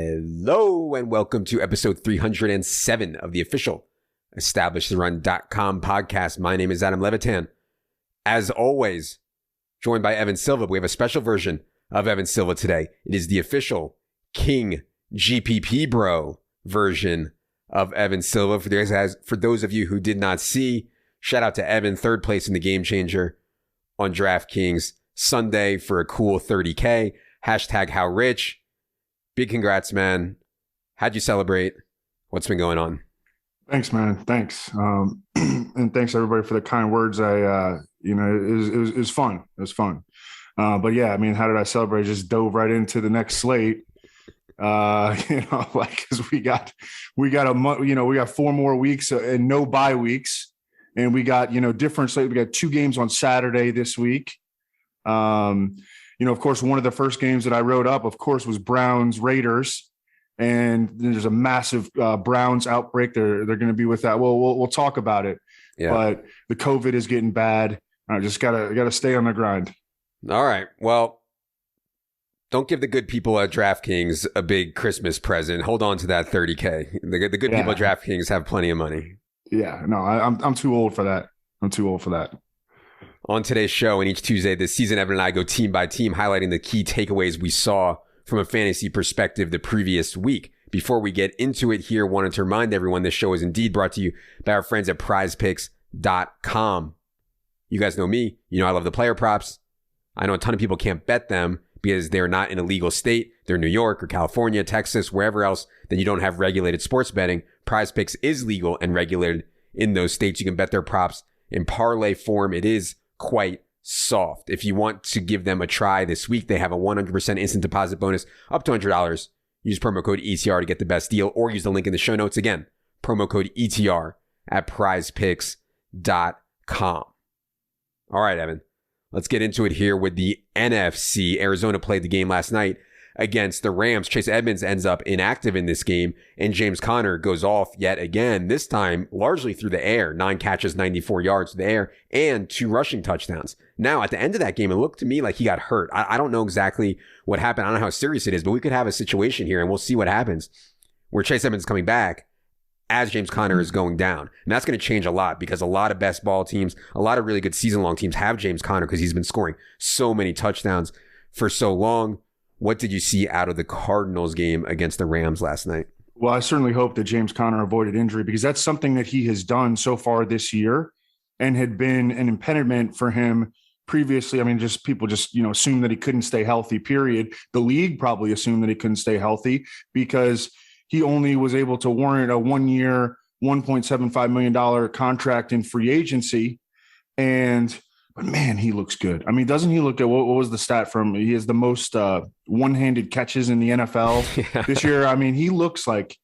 Hello and welcome to episode 307 of the official EstablishTheRun.com podcast. My name is Adam Levitan. As always, joined by Evan Silva. We have a special version of Evan Silva today. It is the official King GPP Bro version of Evan Silva. For those of you who did not see, shout out to Evan, third place in the Game Changer on DraftKings Sunday for a cool 30K. Hashtag how rich. Big congrats, man. How'd you celebrate? What's been going on? Thanks, man. Thanks. And thanks everybody for the kind words. It was fun. It was fun. But yeah, I mean, how did I celebrate? Just dove right into the next slate. Cause we got a month, we got 4 more weeks and no bye weeks. And we got, different slate. We got 2 games on Saturday this week. Of course, one of the first games that I wrote up, of course, was Browns Raiders, and there's a massive Browns outbreak. They're going to be with that. We'll talk about it. Yeah. But the COVID is getting bad. I just gotta stay on the grind. All right. Well, don't give the good people at DraftKings a big Christmas present. Hold on to that 30K. The good people at DraftKings have plenty of money. Yeah. No, I'm too old for that. On today's show and each Tuesday this season, Evan and I go team by team, highlighting the key takeaways we saw from a fantasy perspective the previous week. Before we get into it here, wanted to remind everyone this show is indeed brought to you by our friends at PrizePicks.com. You guys know me. I love the player props. I know a ton of people can't bet them because they're not in a legal state. They're New York or California, Texas, wherever else that you don't have regulated sports betting. PrizePicks is legal and regulated in those states. You can bet their props in parlay form. It is quite soft. If you want to give them a try this week, they have a 100% instant deposit bonus up to $100. Use promo code ETR to get the best deal, or use the link in the show notes. Again, promo code ETR at prizepicks.com. All right, Evan, let's get into it here with the NFC. Arizona played the game last night against the Rams. Chase Edmonds ends up inactive in this game, and James Conner goes off yet again, this time largely through the air. 9 catches, 94 yards through the air, and 2 rushing touchdowns. Now, at the end of that game, it looked to me like he got hurt. I don't know exactly what happened. I don't know how serious it is, but we could have a situation here, and we'll see what happens, where Chase Edmonds is coming back as James Conner is going down. And that's going to change a lot because a lot of best ball teams, a lot of really good season-long teams have James Conner because he's been scoring so many touchdowns for so long. What did you see out of the Cardinals game against the Rams last night? Well, I certainly hope that James Conner avoided injury because that's something that he has done so far this year and had been an impediment for him previously. I mean, people assume that he couldn't stay healthy, period. The league probably assumed that he couldn't stay healthy because he only was able to warrant a 1-year, $1.75 million contract in free agency. But man, he looks good. I mean, doesn't he look good? What was the stat from? He has the most one-handed catches in the NFL this year. I mean, he looks like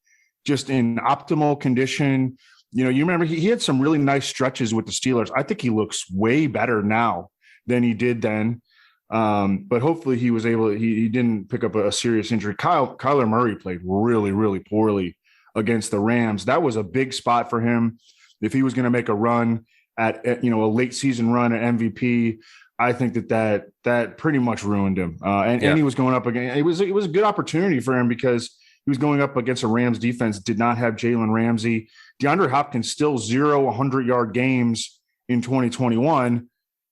just in optimal condition. You remember he had some really nice stretches with the Steelers. I think he looks way better now than he did then. But hopefully he was able. He didn't pick up a serious injury. Kyler Murray played really, really poorly against the Rams. That was a big spot for him. If he was going to make a run at a late season run at MVP, I think that pretty much ruined him. And he was going up against, it was a good opportunity for him because he was going up against a Rams defense, did not have Jalen Ramsey. DeAndre Hopkins still 0 100-yard games in 2021.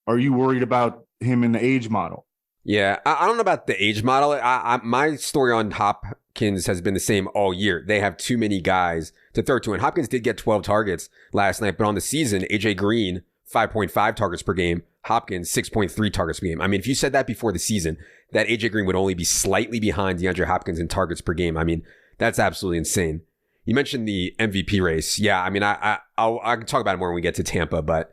Are you worried about him in the age model? Yeah, I don't know about the age model. My story on Hopkins has been the same all year. They have too many guys to throw to. And Hopkins did get 12 targets last night, but on the season, AJ Green, 5.5 targets per game. Hopkins, 6.3 targets per game. I mean, if you said that before the season, that AJ Green would only be slightly behind DeAndre Hopkins in targets per game, I mean, that's absolutely insane. You mentioned the MVP race. Yeah, I mean, I can talk about it more when we get to Tampa, but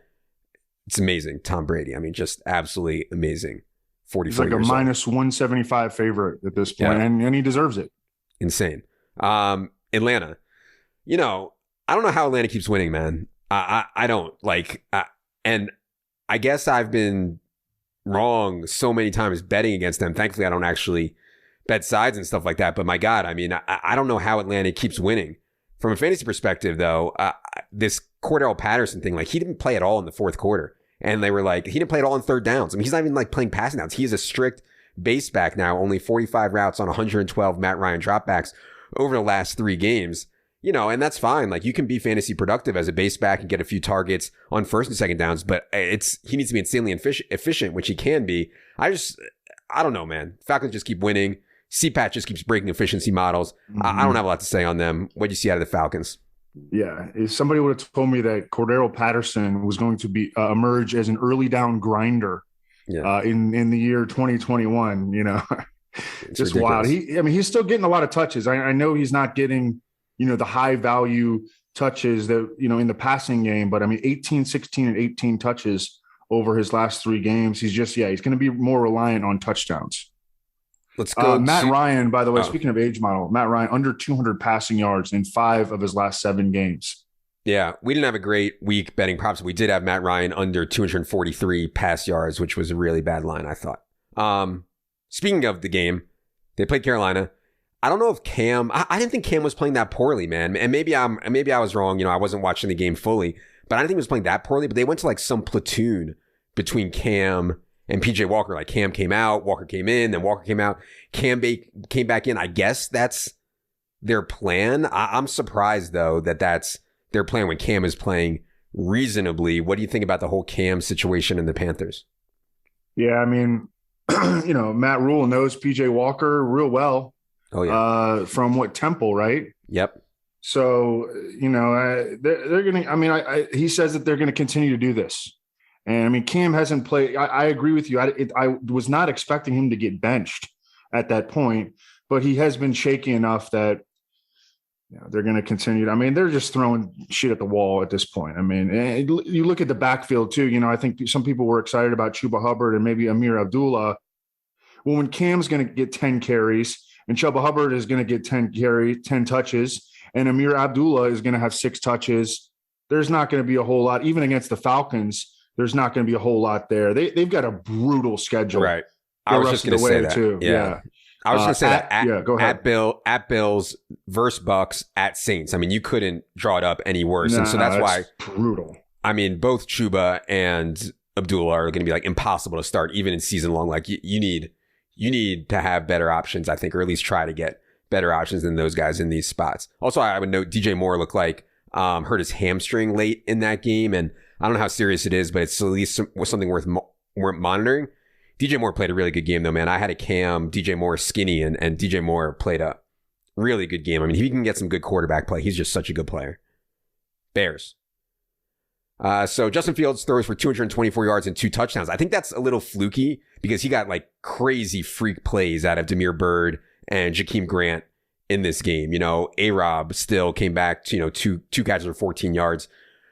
it's amazing. Tom Brady, I mean, just absolutely amazing. 44 He's like a minus 175 favorite at this point, and he deserves it. Insane. Atlanta. I don't know how Atlanta keeps winning, man. I don't and I guess I've been wrong so many times betting against them. Thankfully, I don't actually bet sides and stuff like that. But my God, I mean, I don't know how Atlanta keeps winning. From a fantasy perspective, though, this Cordell Patterson thing, he didn't play at all in the fourth quarter. And they were like, he didn't play at all on third downs. I mean, he's not even playing passing downs. He is a strict base back now, only 45 routes on 112 Matt Ryan dropbacks over the last 3 games. And that's fine. Like, you can be fantasy productive as a base back and get a few targets on first and second downs, but he needs to be insanely efficient, which he can be. I don't know, man. Falcons just keep winning. CPAT just keeps breaking efficiency models. I don't have a lot to say on them. What do you see out of the Falcons? Yeah, if somebody would have told me that Cordero Patterson was going to be emerge as an early down grinder in the year 2021, it's just wild. He's still getting a lot of touches. I know he's not getting, the high value touches that, in the passing game, but 18, 16, and 18 touches over his last 3 games. He's going to be more reliant on touchdowns. Let's go. Matt Ryan, by the way, speaking of age model, Matt Ryan under 200 passing yards in 5 of his last 7 games. Yeah, we didn't have a great week betting props. We did have Matt Ryan under 243 pass yards, which was a really bad line, I thought. Speaking of the game, they played Carolina. I don't know if Cam. I didn't think Cam was playing that poorly, man. And maybe I was wrong. I wasn't watching the game fully, but I didn't think he was playing that poorly. But they went to like some platoon between Cam and PJ Walker. Like, Cam came out, Walker came in, then Walker came out, Cam came back in. I guess that's their plan. I'm surprised, though, that that's their plan when Cam is playing reasonably. What do you think about the whole Cam situation in the Panthers? Yeah, Matt Rule knows PJ Walker real well. Oh, yeah. From Temple, right? Yep. So, they're going to, he says that they're going to continue to do this. And Cam hasn't played. I agree with you. I was not expecting him to get benched at that point, but he has been shaky enough that they're going to continue. They're just throwing shit at the wall at this point. You look at the backfield too. I think some people were excited about Chuba Hubbard and maybe Amir Abdullah. Well, when Cam's going to get 10 carries and Chuba Hubbard is going to get 10 touches, and Amir Abdullah is going to have 6 touches, there's not going to be a whole lot, even against the Falcons. There's not going to be a whole lot there. They've got a brutal schedule. Right. I was just going to say that too. Yeah. I was going to say that go ahead. At Bills versus Bucks at Saints. You couldn't draw it up any worse. And so that's why brutal. Both Chuba and Abdullah are going to be like impossible to start even in season long. Like you need to have better options, I think, or at least try to get better options than those guys in these spots. Also, I would note DJ Moore looked like hurt his hamstring late in that game, and I don't know how serious it is, but it's at least something worth monitoring. DJ Moore played a really good game, though, man. I had a Cam, DJ Moore skinny, and DJ Moore played a really good game. He can get some good quarterback play. He's just such a good player. Bears. So Justin Fields throws for 224 yards and 2 touchdowns. I think that's a little fluky because he got like crazy freak plays out of Damiere Byrd and Jakeem Grant in this game. A-Rob still came back to, two catches for 14 yards.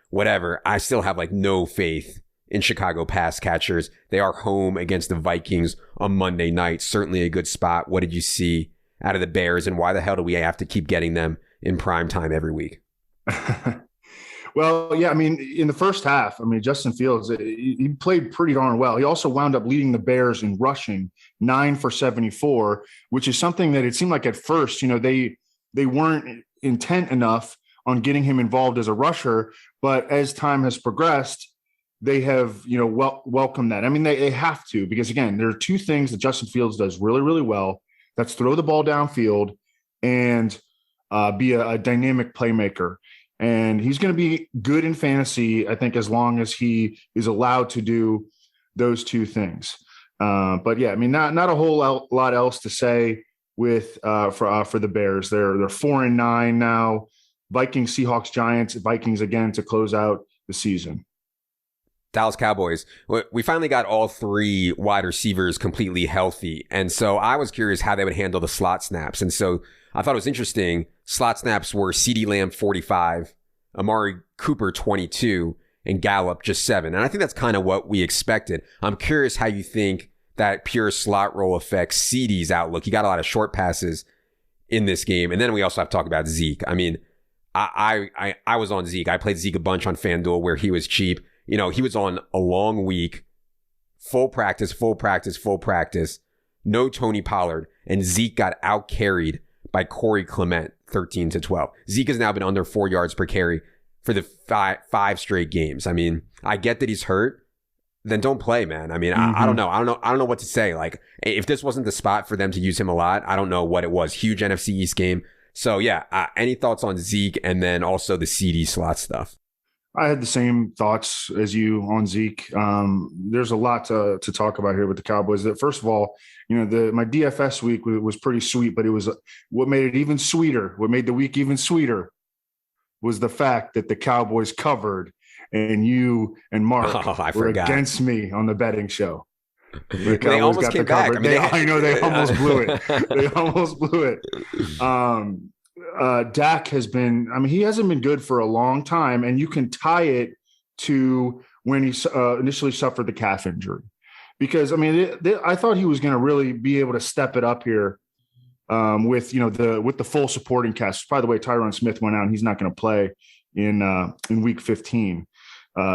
Whatever. I still have like no faith in Chicago pass catchers. They are home against the Vikings on Monday night. Certainly a good spot. What did you see out of the Bears, and why the hell do we have to keep getting them in prime time every week? Well, yeah, in the first half, Justin Fields, he played pretty darn well. He also wound up leading the Bears in rushing, 9 for 74, which is something that it seemed like at first, they weren't intent enough on getting him involved as a rusher. But as time has progressed, they have, welcomed that. They have to, because again, there are 2 things that Justin Fields does really, really well. That's throw the ball downfield and be a dynamic playmaker. And he's going to be good in fantasy, I think, as long as he is allowed to do those 2 things. But yeah, not a whole lot else to say with for the Bears. They're 4-9 now. Vikings, Seahawks, Giants, Vikings again to close out the season. Dallas Cowboys. We finally got all 3 wide receivers completely healthy. And so I was curious how they would handle the slot snaps. And so I thought it was interesting. Slot snaps were CeeDee Lamb 45, Amari Cooper 22, and Gallup just 7. And I think that's kind of what we expected. I'm curious how you think that pure slot role affects CeeDee's outlook. He got a lot of short passes in this game. And then we also have to talk about Zeke. I was on Zeke. I played Zeke a bunch on FanDuel where he was cheap. He was on a long week, full practice, no Tony Pollard, and Zeke got out-carried by Corey Clement, 13-12. Zeke has now been under 4 yards per carry for the five straight games. I get that he's hurt, then don't play, man. I mean, I don't know. I don't know what to say. Like, if this wasn't the spot for them to use him a lot, I don't know what it was. Huge NFC East game. So yeah, any thoughts on Zeke and then also the CD slot stuff? I had the same thoughts as you on Zeke. There's a lot to talk about here with the Cowboys. That first of all, my DFS week was pretty sweet, but it was what made it even sweeter. What made the week even sweeter was the fact that the Cowboys covered, and you and Mark were against me on the betting show. The they almost came back. I know they almost blew it. They almost blew it. Dak has been, he hasn't been good for a long time, and you can tie it to when he initially suffered the calf injury. Because, I thought he was going to really be able to step it up here with the full supporting cast. By the way, Tyron Smith went out, and he's not going to play in week 15.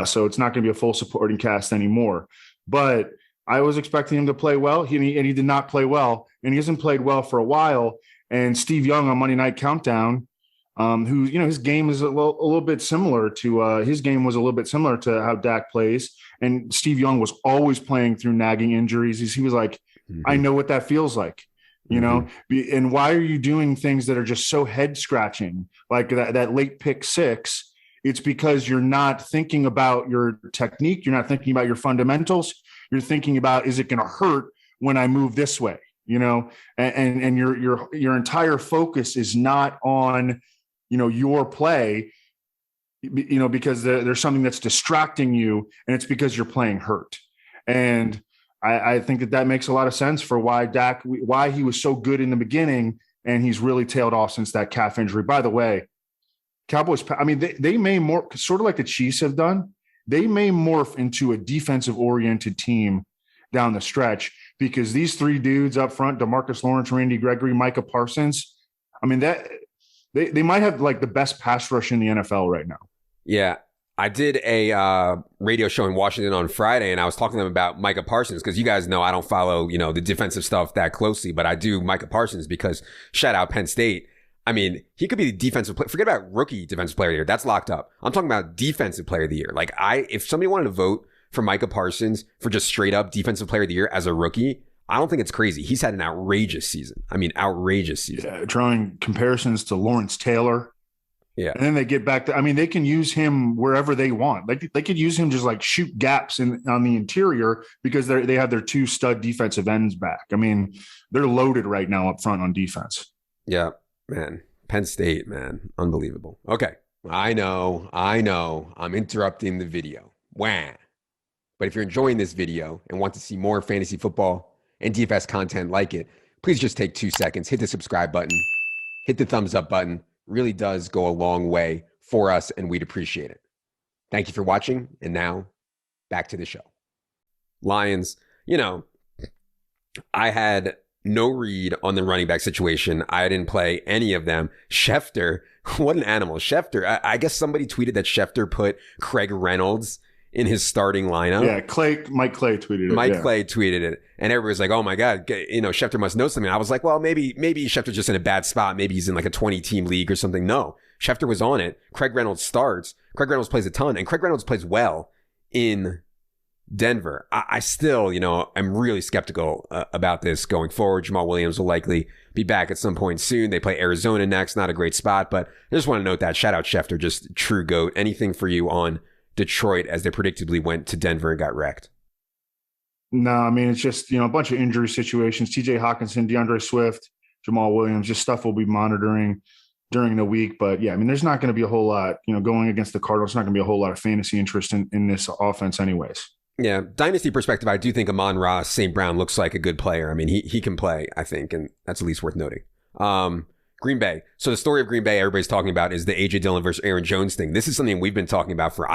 So it's not going to be a full supporting cast anymore. But I was expecting him to play well, and he did not play well, and he hasn't played well for a while. And Steve Young on Monday Night Countdown, who, his game is a little bit similar to his game was a little bit similar to how Dak plays. And Steve Young was always playing through nagging injuries. He was like, I know what that feels like, and why are you doing things that are just so head scratching, like that late pick six? It's because you're not thinking about your technique. You're not thinking about your fundamentals. You're thinking about, is it going to hurt when I move this way? And your entire focus is not on, your play, because there's something that's distracting you, and it's because you're playing hurt. And I think that makes a lot of sense for why he was so good in the beginning, and he's really tailed off since that calf injury. By the way, Cowboys, they may more, sort of like the Chiefs have done, they may morph into a defensive oriented team down the stretch, because these three dudes up front, DeMarcus Lawrence, Randy Gregory, Micah Parsons, that they might have like the best pass rush in the NFL right now. Yeah. I did a radio show in Washington on Friday, and I was talking to them about Micah Parsons, because you guys know I don't follow, the defensive stuff that closely, but I do Micah Parsons because shout out Penn State. He could be the defensive player. Forget about rookie defensive player of the year. That's locked up. I'm talking about defensive player of the year. Like if somebody wanted to vote for Micah Parsons for just straight up defensive player of the year as a rookie, I don't think it's crazy. He's had an outrageous season. Outrageous season. Yeah, drawing comparisons to Lawrence Taylor. Yeah. And then they get back to, they can use him wherever they want. Like they could use him just like shoot gaps on the interior, because they have their two stud defensive ends back. They're loaded right now up front on defense. Yeah, man. Penn State, man. Unbelievable. Okay. I know. I'm interrupting the video. Wah. But if you're enjoying this video and want to see more fantasy football and DFS content like it, please just take 2 seconds, hit the subscribe button, hit the thumbs up button. Really does go a long way for us, and we'd appreciate it. Thank you for watching, and now back to the show. Lions, I had no read on the running back situation. I didn't play any of them. Schefter, what an animal. Schefter, I guess somebody tweeted that Schefter put Craig Reynolds in his starting lineup. Yeah, Mike Clay tweeted it. Clay tweeted it. And everybody's like, oh my God, Schefter must know something. I was like, well, maybe Schefter's just in a bad spot. Maybe he's in like a 20-team league or something. No, Schefter was on it. Craig Reynolds starts. Craig Reynolds plays a ton. And Craig Reynolds plays well in Denver. I still, I'm really skeptical about this going forward. Jamal Williams will likely be back at some point soon. They play Arizona next. Not a great spot, but I just want to note that. Shout out Schefter, just true GOAT. Anything for you on Detroit as they predictably went to Denver and got wrecked? No, it's just, a bunch of injury situations. TJ Hawkinson, DeAndre Swift, Jamal Williams, just stuff we'll be monitoring during the week. But yeah, there's not going to be a whole lot, going against the Cardinals, not going to be a whole lot of fantasy interest in this offense anyways. Yeah. Dynasty perspective, I do think Amon-Ra St. Brown looks like a good player. He can play, I think, and that's at least worth noting. Green Bay. So the story of Green Bay everybody's talking about is the AJ Dillon versus Aaron Jones thing. This is something we've been talking about for,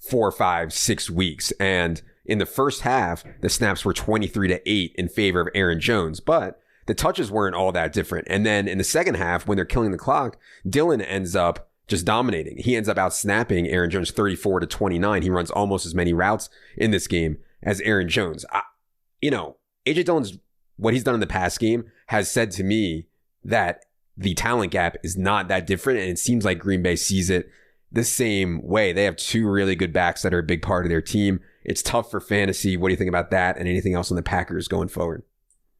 4, 5, 6 weeks. And in the first half, the snaps were 23-8 in favor of Aaron Jones, but the touches weren't all that different. And then in the second half, when they're killing the clock, Dillon ends up just dominating. He ends up out snapping Aaron Jones 34-29. He runs almost as many routes in this game as Aaron Jones. AJ Dillon's, what he's done in the past game has said to me that the talent gap is not that different, and it seems like Green Bay sees it the same way. They have two really good backs that are a big part of their team. It's tough for fantasy. What do you think about that and anything else on the Packers going forward?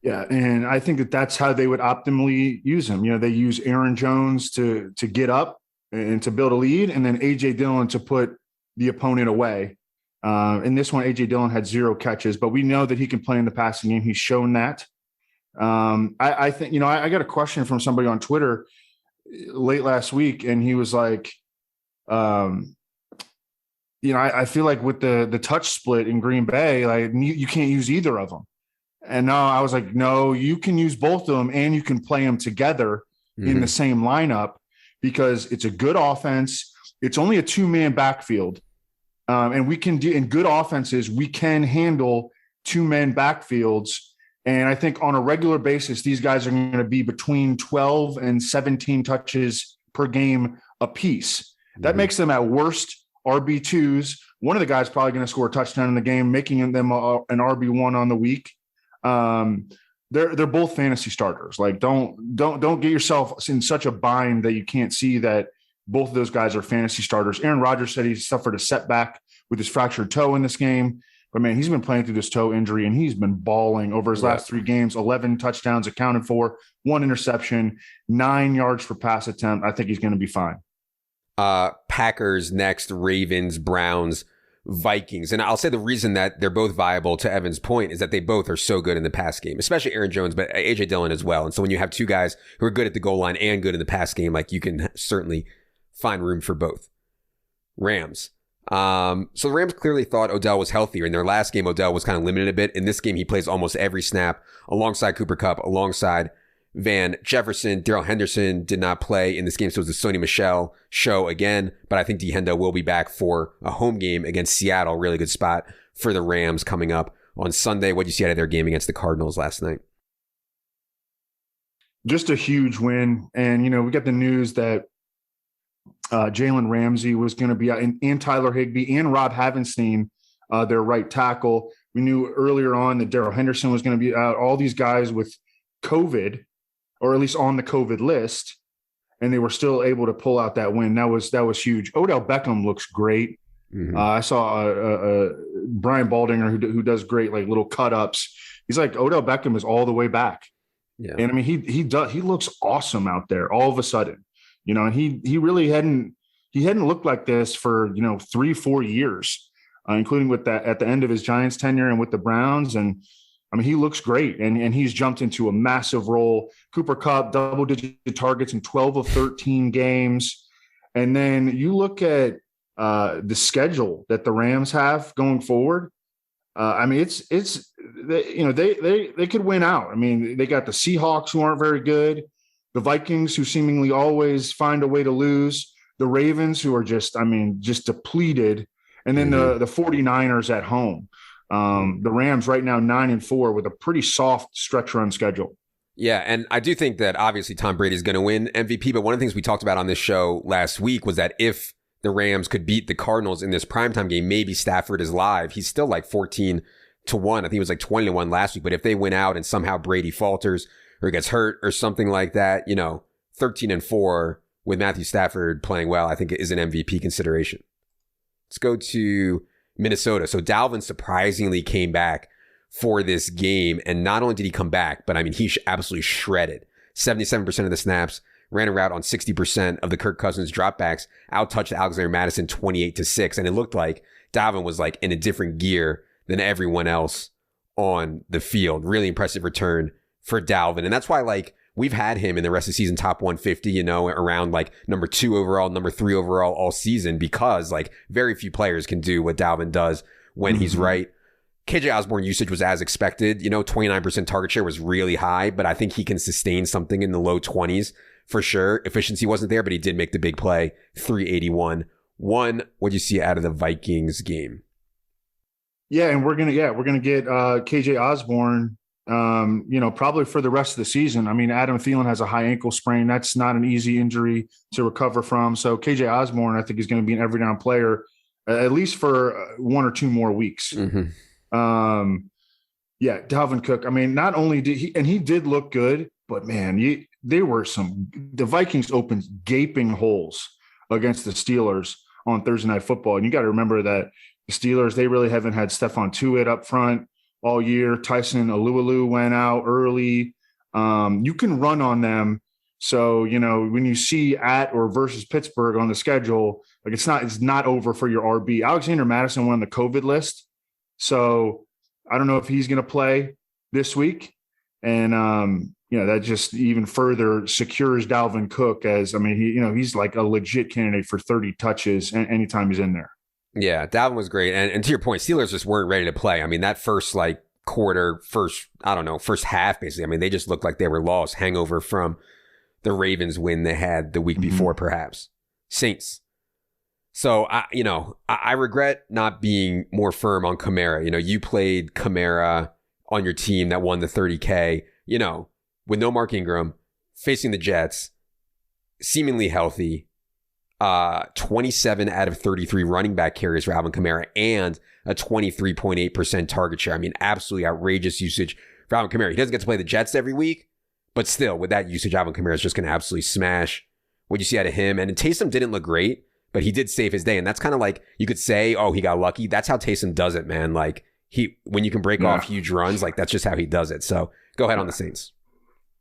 Yeah, and I think that that's how they would optimally use him. They use Aaron Jones to get up and to build a lead, and then A.J. Dillon to put the opponent away. In this one, A.J. Dillon had 0 catches, but we know that he can play in the passing game. He's shown that. I think, I got a question from somebody on Twitter late last week, and he was like, I feel like with the touch split in Green Bay, like you can't use either of them. And no, I was like, no, you can use both of them and you can play them together in the same lineup because it's a good offense. It's only a 2-man backfield. And we can do in good offenses, we can handle 2-man backfields. And I think on a regular basis, these guys are going to be between 12 and 17 touches per game apiece. That makes them at worst RB2s. One of the guys probably going to score a touchdown in the game, making them an RB1 on the week. They're both fantasy starters. Like don't get yourself in such a bind that you can't see that both of those guys are fantasy starters. Aaron Rodgers said he suffered a setback with his fractured toe in this game, but man, he's been playing through this toe injury and he's been balling over his last 3 games. 11 touchdowns accounted for, 1 interception, 9 yards per pass attempt. I think he's going to be fine. Packers next, Ravens, Browns, Vikings. And I'll say the reason that they're both viable, to Evan's point, is that they both are so good in the pass game, especially Aaron Jones, but A.J. Dillon as well. And so when you have 2 guys who are good at the goal line and good in the pass game, like you can certainly find room for both. Rams. So the Rams clearly thought Odell was healthier. In their last game, Odell was kind of limited a bit. In this game, he plays almost every snap alongside Cooper Kupp, alongside Van Jefferson. Darrell Henderson did not play in this game, so it was the Sony Michel show again. But I think D. Hendo will be back for a home game against Seattle. Really good spot for the Rams coming up on Sunday. What did you see out of their game against the Cardinals last night? Just a huge win. And, we got the news that Jalen Ramsey was going to be out, and Tyler Higbee and Rob Havenstein, their right tackle. We knew earlier on that Darrell Henderson was going to be out. All these guys with COVID, or at least on the COVID list, and they were still able to pull out that win. That was huge. Odell Beckham looks great. I saw Brian Baldinger who does great like little cut ups. He's like, Odell Beckham is all the way back. Yeah, and I mean he looks awesome out there all of a sudden. And he really hadn't looked like this for 3-4 years, including with that at the end of his Giants tenure and with the Browns. And I mean, he looks great, and he's jumped into a massive role. Cooper Kupp, double-digit targets in 12 of 13 games. And then you look at the schedule that the Rams have going forward. I mean, they could win out. I mean, they got the Seahawks, who aren't very good, the Vikings, who seemingly always find a way to lose, the Ravens, who are just depleted, and then the 49ers at home. The Rams right now 9-4 with a pretty soft stretch run schedule. Yeah, and I do think that obviously Tom Brady is going to win MVP, but one of the things we talked about on this show last week was that if the Rams could beat the Cardinals in this primetime game, maybe Stafford is live. He's still like 14-1. I think it was like 20-1 last week, but if they win out and somehow Brady falters or gets hurt or something like that, 13-4 with Matthew Stafford playing well, I think it is an MVP consideration. Let's go to Minnesota. So Dalvin surprisingly came back for this game. And not only did he come back, but I mean, he absolutely shredded. 77% of the snaps, ran a route on 60% of the Kirk Cousins dropbacks, out-touched Alexander Madison 28-6. And it looked like Dalvin was like in a different gear than everyone else on the field. Really impressive return for Dalvin. And that's why we've had him in the rest of the season top 150, around number 2 overall, number 3 overall all season, because very few players can do what Dalvin does when he's right. KJ Osborne usage was as expected. 29% target share was really high, but I think he can sustain something in the low 20s for sure. Efficiency wasn't there, but he did make the big play. 381. What do you see out of the Vikings game? Yeah, and we're gonna get KJ Osborne. Probably for the rest of the season. I mean, Adam Thielen has a high ankle sprain. That's not an easy injury to recover from. So KJ Osborne, I think, is going to be an every down player, at least for 1 or 2 more weeks. Dalvin Cook. I mean, not only did he did look good, but man, the Vikings opened gaping holes against the Steelers on Thursday Night Football. And you got to remember that the Steelers, they really haven't had Stephon Tuitt up front all year. Tyson Alualu went out early. You can run on them. So, when you see at or versus Pittsburgh on the schedule, like it's not over for your RB. Alexander Mattison went on the COVID list. So I don't know if he's going to play this week. And, that just even further secures Dalvin Cook he's like a legit candidate for 30 touches anytime he's in there. Yeah, Dalvin was great. And to your point, Steelers just weren't ready to play. I mean, that first first half, basically. I mean, they just looked like they were lost. Hangover from the Ravens win they had the week before, perhaps. Saints. So, I regret not being more firm on Kamara. You played Kamara on your team that won the 30K, with no Mark Ingram, facing the Jets, seemingly healthy, 27 out of 33 running back carries for Alvin Kamara, and a 23.8% target share. I mean, absolutely outrageous usage for Alvin Kamara. He doesn't get to play the Jets every week, but still, with that usage, Alvin Kamara is just going to absolutely smash what you see out of him. And Taysom didn't look great, but he did save his day. And that's kind of like, you could say, oh, he got lucky. That's how Taysom does it, man. Like, when you can break off huge runs, like that's just how he does it. So go ahead on the Saints.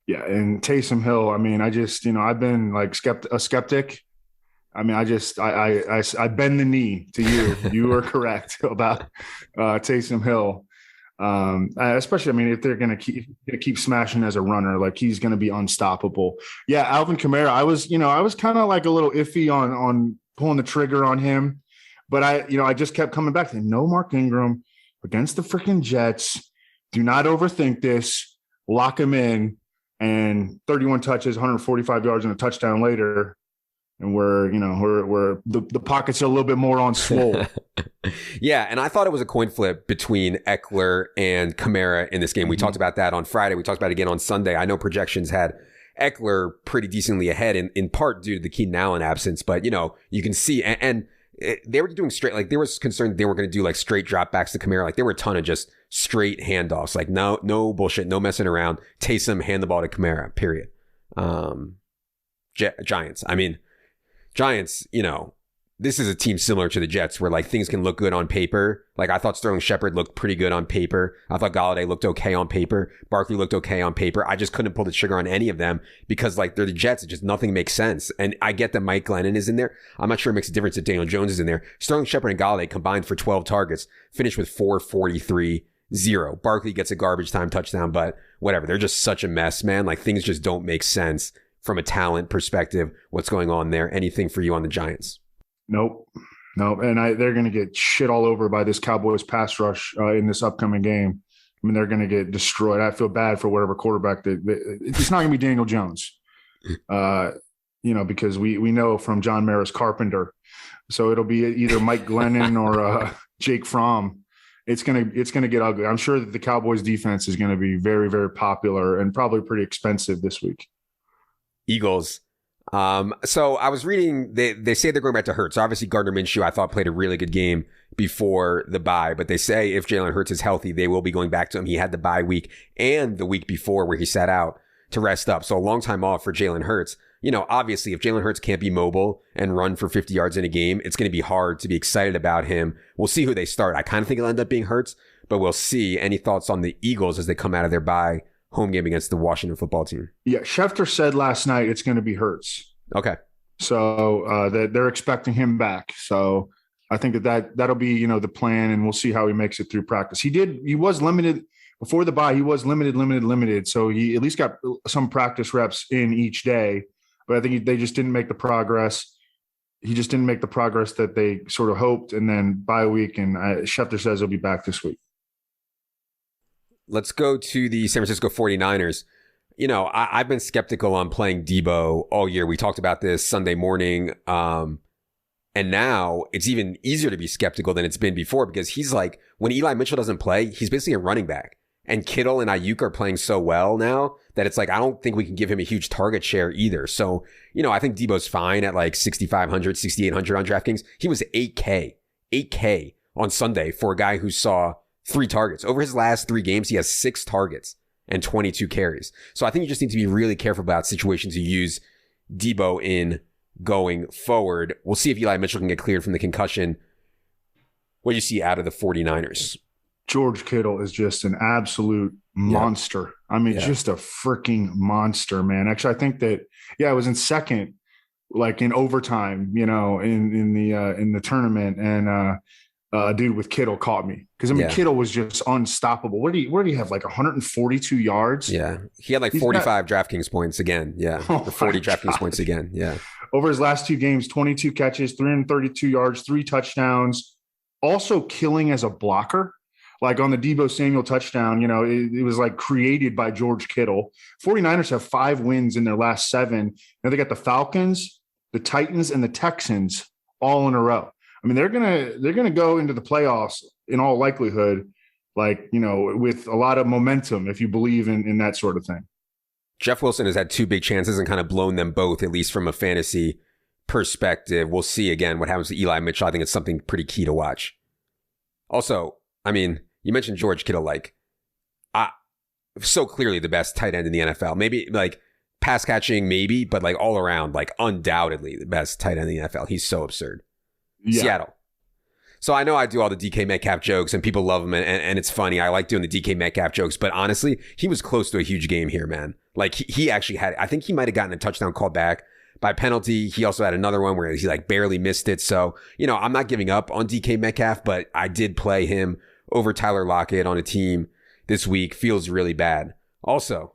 Yeah, and Taysom Hill, I mean, I just, I've been like a skeptic. I mean, I bend the knee to you. You are correct about Taysom Hill. Especially, I mean, if they're going to keep smashing as a runner, like he's going to be unstoppable. Yeah, Alvin Kamara, I was kind of like a little iffy on pulling the trigger on him, but I just kept coming back to no Mark Ingram against the freaking Jets. Do not overthink this. Lock him in, and 31 touches, 145 yards, and a touchdown later. And we're the pockets are a little bit more on swole. Yeah, and I thought it was a coin flip between Eckler and Kamara in this game. We talked about that on Friday. We talked about it again on Sunday. I know projections had Eckler pretty decently ahead, in part due to the Keenan Allen absence. But, you can see, and they were doing straight, like there was concern they were going to do like straight dropbacks to Kamara. Like there were a ton of just straight handoffs. Like no bullshit, no messing around. Taysom, hand the ball to Kamara, period. Giants. I mean, Giants, this is a team similar to the Jets where like things can look good on paper. Like I thought Sterling Shepard looked pretty good on paper. I thought Golladay looked okay on paper. Barkley looked okay on paper. I just couldn't pull the trigger on any of them because like they're the Jets. It just nothing makes sense. And I get that Mike Glennon is in there. I'm not sure it makes a difference if Daniel Jones is in there. Sterling Shepard and Golladay combined for 12 targets, finished with 443-0. Barkley gets a garbage time touchdown, but whatever. They're just such a mess, man. Like things just don't make sense from a talent perspective. What's going on there? Anything for you on the Giants? Nope. And they're going to get shit all over by this Cowboys pass rush in this upcoming game. I mean, they're going to get destroyed. I feel bad for whatever quarterback it's not going to be Daniel Jones, because we know from John Maris Carpenter. So it'll be either Mike Glennon or Jake Fromm. It's going to get ugly. I'm sure that the Cowboys defense is going to be very, very popular and probably pretty expensive this week. Eagles. So I was reading, they say they're going back to Hurts. Obviously, Gardner Minshew, I thought, played a really good game before the bye, but they say if Jalen Hurts is healthy, they will be going back to him. He had the bye week and the week before where he sat out to rest up. So a long time off for Jalen Hurts. Obviously, if Jalen Hurts can't be mobile and run for 50 yards in a game, it's going to be hard to be excited about him. We'll see who they start. I kind of think it'll end up being Hurts, but we'll see. Any thoughts on the Eagles as they come out of their bye home game against the Washington football team? Yeah, Schefter said last night it's going to be Hurts. Okay. So they're expecting him back. So I think that'll be, the plan, and we'll see how he makes it through practice. He was limited before the bye. He was limited. So he at least got some practice reps in each day, but I think they just didn't make the progress. He just didn't make the progress that they sort of hoped. And then bye week, and Schefter says he'll be back this week. Let's go to the San Francisco 49ers. I've been skeptical on playing Debo all year. We talked about this Sunday morning. And now it's even easier to be skeptical than it's been before because he's like, when Eli Mitchell doesn't play, he's basically a running back. And Kittle and Ayuk are playing so well now that it's like, I don't think we can give him a huge target share either. So, I think Debo's fine at like 6,500, 6,800 on DraftKings. He was 8K on Sunday for a guy who saw 3 targets. Over his last 3 games, he has 6 targets and 22 carries. So I think you just need to be really careful about situations you use Debo in going forward. We'll see if Eli Mitchell can get cleared from the concussion. What do you see out of the 49ers? George Kittle is just an absolute monster. I mean, just a freaking monster, man. Actually, I think that, I was in second, like in overtime, in the tournament, and a dude with Kittle caught me because Kittle was just unstoppable. What did he have? Like 142 yards? Yeah, he had like 45 DraftKings points again. Yeah, 40 DraftKings points again. Yeah, over his last 2 games, 22 catches, 332 yards, 3 touchdowns. Also killing as a blocker. Like on the Deebo Samuel touchdown, it was like created by George Kittle. 49ers have 5 wins in their last 7. Now they got the Falcons, the Titans, and the Texans all in a row. I mean, they're gonna go into the playoffs in all likelihood, with a lot of momentum if you believe in that sort of thing. Jeff Wilson has had 2 big chances and kind of blown them both, at least from a fantasy perspective. We'll see again what happens to Eli Mitchell. I think it's something pretty key to watch. Also, I mean, you mentioned George Kittle, so clearly the best tight end in the NFL. Maybe pass catching, maybe, but all around, undoubtedly the best tight end in the NFL. He's so absurd. Yeah. Seattle. So I know I do all the DK Metcalf jokes and people love him and it's funny. I like doing the DK Metcalf jokes, but honestly, he was close to a huge game here, man. He actually had, I think he might have gotten a touchdown called back by penalty. He also had another one where he barely missed it. So, I'm not giving up on DK Metcalf, but I did play him over Tyler Lockett on a team this week. Feels really bad. Also,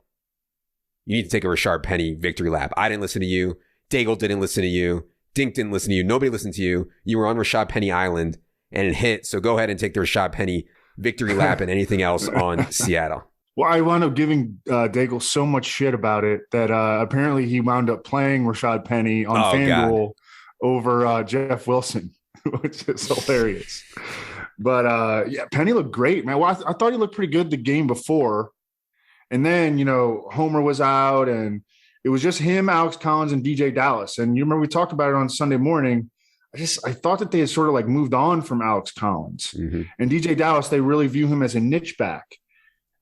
you need to take a Rashard Penny victory lap. I didn't listen to you. Daigle didn't listen to you. Dink didn't listen to you. Nobody listened to you. You were on Rashard Penny Island and it hit. So go ahead and take the Rashard Penny victory lap and anything else on Seattle. Well, I wound up giving Daigle so much shit about it that apparently he wound up playing Rashard Penny on FanDuel over Jeff Wilson, which is hilarious. But Penny looked great, man. Well, I thought he looked pretty good the game before. And then, Homer was out and it was just him, Alex Collins, and DJ Dallas. And you remember we talked about it on Sunday morning. I thought that they had sort of moved on from Alex Collins. Mm-hmm. And DJ Dallas, they really view him as a niche back.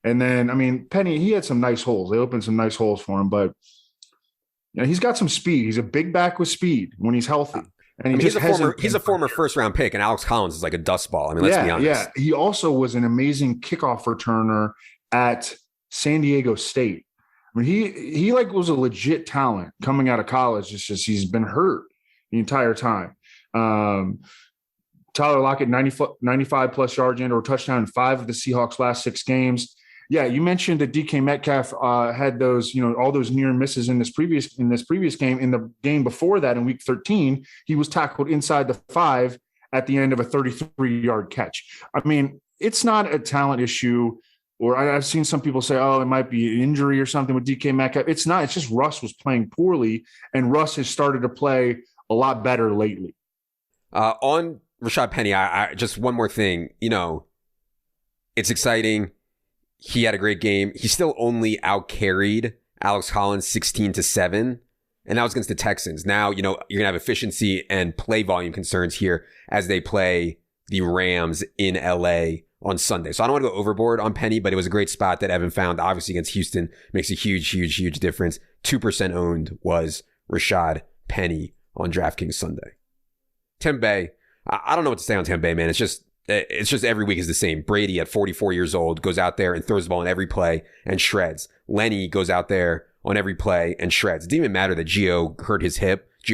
And then, I mean, Penny, he had some nice holes. They opened some nice holes for him, but he's got some speed. He's a big back with speed when he's healthy. And he's a former first round pick, and Alex Collins is like a dust ball. I mean, let's be honest. Yeah, he also was an amazing kickoff returner at San Diego State. I mean, he was a legit talent coming out of college. It's just he's been hurt the entire time. Tyler Lockett, 95 plus yards and or touchdown in 5 of the Seahawks' last 6 games. Yeah, you mentioned that DK Metcalf had those, all those near misses in this previous game. In the game before that, in Week 13, he was tackled inside the 5 at the end of a 33-yard catch. I mean, it's not a talent issue. Or I've seen some people say, it might be an injury or something with DK Metcalf. It's not. It's just Russ was playing poorly, and Russ has started to play a lot better lately. On Rashard Penny, I just one more thing. It's exciting. He had a great game. He still only out-carried Alex Collins 16-7, and that was against the Texans. Now, you're going to have efficiency and play volume concerns here as they play the Rams in LA on Sunday. So I don't want to go overboard on Penny, but it was a great spot that Evan found. Obviously against Houston makes a huge, huge, huge difference. 2% owned was Rashard Penny on DraftKings Sunday. Tampa Bay, I don't know what to say on Tampa Bay, man. It's just every week is the same. Brady at 44 years old goes out there and throws the ball on every play and shreds. Lenny goes out there on every play and shreds. It didn't even matter that Gio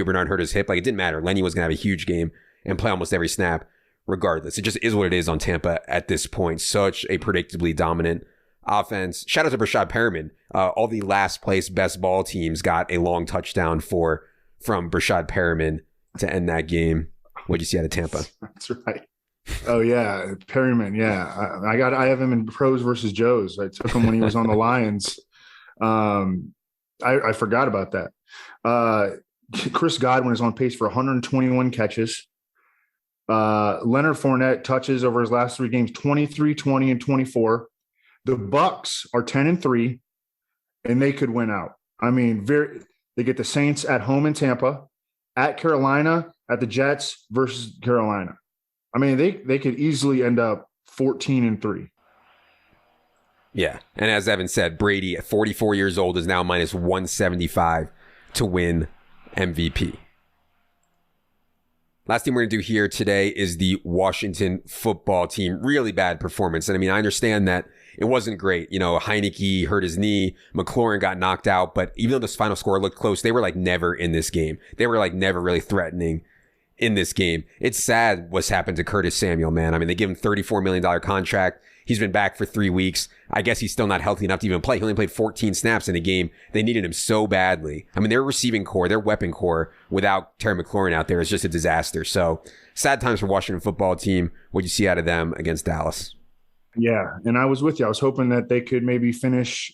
Bernard hurt his hip. It didn't matter. Lenny was going to have a huge game and play almost every snap regardless. It just is what it is on Tampa at this point. Such a predictably dominant offense. Shout out to Brashad Perriman. All the last place best ball teams got a long touchdown from Brashad Perriman to end that game. What'd you see out of Tampa? That's right. Oh yeah, Perryman. Yeah, I have him in pros versus Joes. I took him when he was on the Lions. I forgot about that. Chris Godwin is on pace for 121 catches. Leonard Fournette touches over his last 3 games: 23, 20, and 24. The Bucks are 10-3, and they could win out. I mean, they get the Saints at home in Tampa, at Carolina, at the Jets versus Carolina. I mean, they could easily end up 14-3. Yeah. And as Evan said, Brady at 44 years old is now minus 175 to win MVP. Last thing we're going to do here today is the Washington football team. Really bad performance. And I mean, I understand that it wasn't great. You know, Heineke hurt his knee. McLaurin got knocked out. But even though the final score looked close, they were like never in this game. They were like never really threatening in this game. It's sad what's happened to Curtis Samuel, man. I mean, they give him $34 million contract. He's been back for 3 weeks. I guess he's still not healthy enough to even play. He only played 14 snaps in a game. They needed him so badly. I mean, their receiving core, their weapon core without Terry McLaurin out there is just a disaster. So sad times for Washington football team. What you see out of them against Dallas? Yeah, and I was with you. I was hoping that they could maybe finish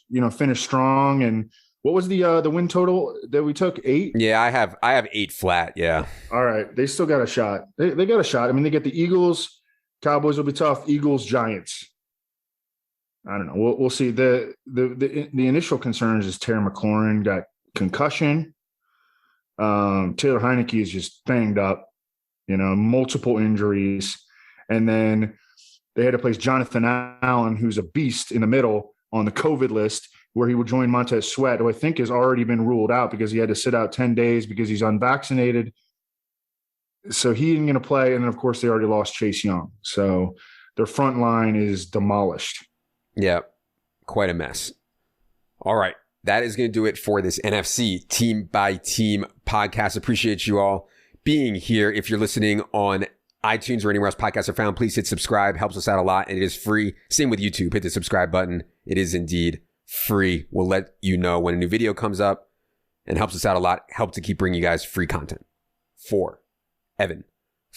strong. And what was the win total that we took? 8? Yeah, I have 8 flat. Yeah. All right, they still got a shot. They got a shot. I mean, they get the Eagles. Cowboys will be tough. Eagles, Giants. I don't know. We'll see. The initial concerns is Terry McLaurin got concussion. Taylor Heineke is just banged up. Multiple injuries, and then they had to place Jonathan Allen, who's a beast, in the middle on the COVID list, where he would join Montez Sweat, who I think has already been ruled out because he had to sit out 10 days because he's unvaccinated. So he isn't going to play. And then, of course, they already lost Chase Young. So their front line is demolished. Yeah, quite a mess. All right. That is going to do it for this NFC Team by Team podcast. Appreciate you all being here. If you're listening on iTunes or anywhere else podcasts are found, please hit subscribe. Helps us out a lot, and it is free. Same with YouTube. Hit the subscribe button. It is indeed free. We'll let you know when a new video comes up, and helps us out a lot. Help to keep bringing you guys free content. For Evan,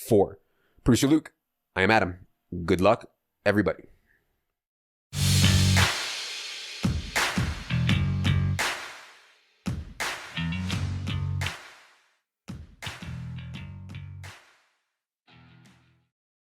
for producer Luke, I am Adam. Good luck, everybody.